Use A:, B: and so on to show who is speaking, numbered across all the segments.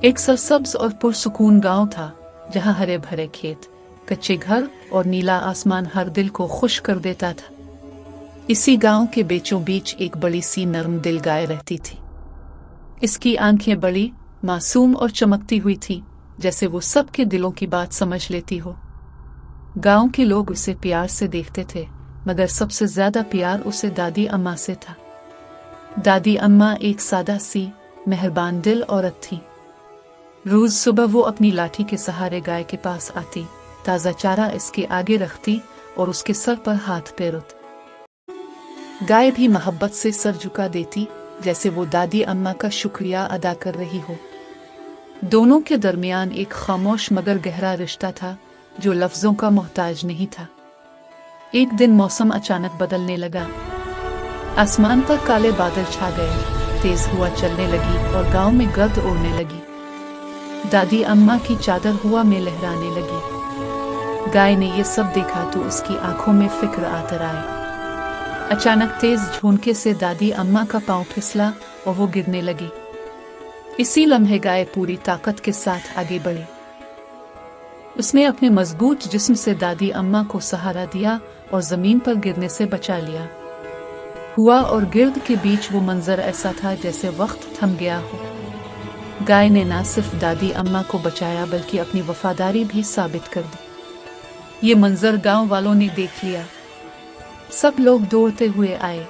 A: एक सरसब्ज और पुरसुकून गांव था, जहां हरे भरे खेत, कच्चे घर और नीला आसमान हर दिल को खुश कर देता था। इसी गांव के बीचों बीच एक बड़ी सी नर्म दिल गाय रहती थी। इसकी आंखें बड़ी, मासूम और चमकती हुई थी, जैसे वो सबके दिलों की बात समझ लेती हो। गांव के लोग उसे प्यार से देखते थे, मगर सबसे ज्यादा प्यार उसे दादी अम्मा से था। दादी अम्मा एक सादा सी, मेहरबान दिल औरत थी। रोज सुबह वो अपनी लाठी के सहारे गाय के पास आती, ताज़ा चारा इसके आगे रखती और उसके सर पर हाथ फेरती। गाय भी मोहब्बत से सर झुका देती, जैसे वो दादी अम्मा का शुक्रिया अदा कर रही हो। दोनों के दरमियान एक खामोश मगर गहरा रिश्ता था, जो लफ्जों का मोहताज नहीं था। एक दिन मौसम अचानक बदलने लगा। आसमान पर काले बादल छा गए, तेज हवा चलने लगी और गांव में गर्द उड़ने लगी। दादी अम्मा की चादर हवा में लहराने लगी। गाय ने ये सब देखा तो उसकी आंखों में फिक्र आतर आई। अचानक तेज झोंके से दादी अम्मा का पांव फिसला और वो गिरने लगी। इसी लम्हे गाय पूरी ताकत के साथ आगे बढ़ी। उसने अपने मजबूत जिस्म से दादी अम्मा को सहारा दिया और जमीन पर गिरने से बचा लिया। हुआ और गिर्द के बीच वो मंजर ऐसा था जैसे वक्त थम गया हो। गाय ने न सिर्फ दादी अम्मा को बचाया बल्कि अपनी वफादारी भी साबित कर दी। ये मंजर गांव वालों ने देख लिया। सब लोग दौड़ते हुए आए।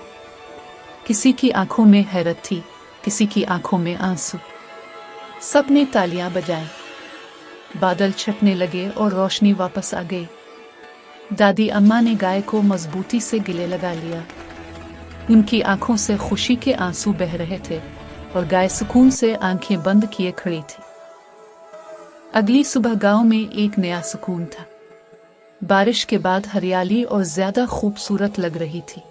A: किसी की आंखों में हैरत थी, किसी की आंखों में आंसू। सब ने तालियां बजाईं। बादल छटने लगे और रोशनी वापस आ गई। दादी अम्मा ने गाय को मजबूती से गले लगा लिया। उनकी आंखों से खुशी के आंसू बह रहे थे और गाय सुकून से आंखें बंद किए खड़ी थी। अगली सुबह गांव में एक नया सुकून था। बारिश के बाद हरियाली और ज्यादा खूबसूरत लग रही थी।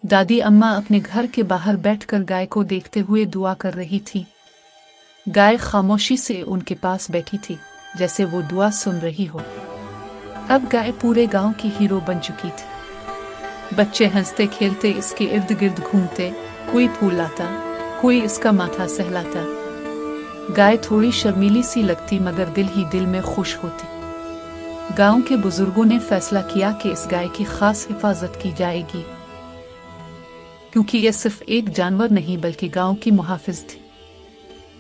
A: दादी अम्मा अपने घर के बाहर बैठकर गाय को देखते हुए दुआ कर रही थी। गाय खामोशी से उनके पास बैठी थी, जैसे वो दुआ सुन रही हो। अब गाय पूरे गांव की हीरो बन चुकी थी। बच्चे हंसते खेलते इसके इर्द गिर्द घूमते, कोई फूल लाता, कोई इसका माथा सहलाता। गाय थोड़ी शर्मीली सी लगती मगर दिल ही दिल में खुश होती। गांव के बुजुर्गों ने फैसला किया कि इस गाय की खास हिफाजत की जाएगी, क्योंकि यह सिर्फ एक जानवर नहीं बल्कि गांव की मुहाफिज थी।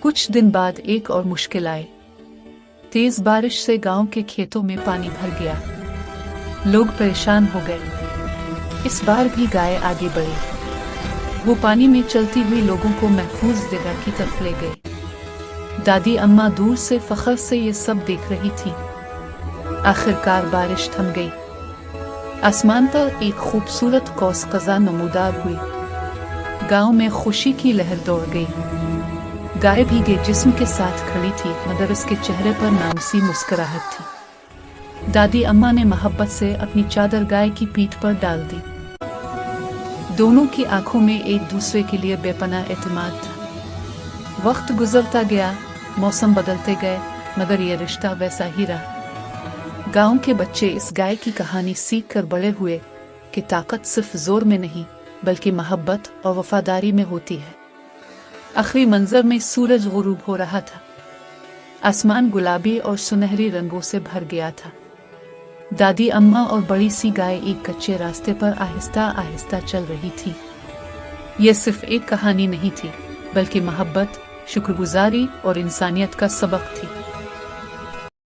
A: कुछ दिन बाद एक और मुश्किल आई। तेज बारिश से गांव के खेतों में पानी भर गया। लोग परेशान हो गए। इस बार भी गाय आगे बढ़ी। वो पानी में चलती हुई लोगों को महफूज जगह की तरफ ले गई। दादी अम्मा दूर से फख्र से ये सब देख रही थी। आखिरकार बारिश थम गई। आसमान पर एक खूबसूरत कौस कज़ा नमूदार हुई। गांव में खुशी की लहर दौड़ गई। गाय भीगे जिस्म के साथ खड़ी थी मगर उसके चेहरे पर नामसी मुस्कुराहट थी। दादी अम्मा ने मोहब्बत से अपनी चादर गाय की पीठ पर डाल दी। दोनों की आंखों में एक दूसरे के लिए बेपनाह एतमाद था। वक्त गुजरता गया, मौसम बदलते गए, मगर ये रिश्ता वैसा ही रहा। गांव के बच्चे इस गाय की कहानी सीख कर बड़े हुए कि ताकत सिर्फ जोर में नहीं बल्कि मोहब्बत और वफादारी में होती है। आखिरी मंजर में सूरज गुरूब हो रहा था। आसमान गुलाबी और सुनहरी रंगों से भर गया था। दादी अम्मा और बड़ी सी गाय एक कच्चे रास्ते पर आहिस्ता आहिस्ता चल रही थी। यह सिर्फ एक कहानी नहीं थी बल्कि मोहब्बत, शुक्रगुजारी और इंसानियत का सबक थी।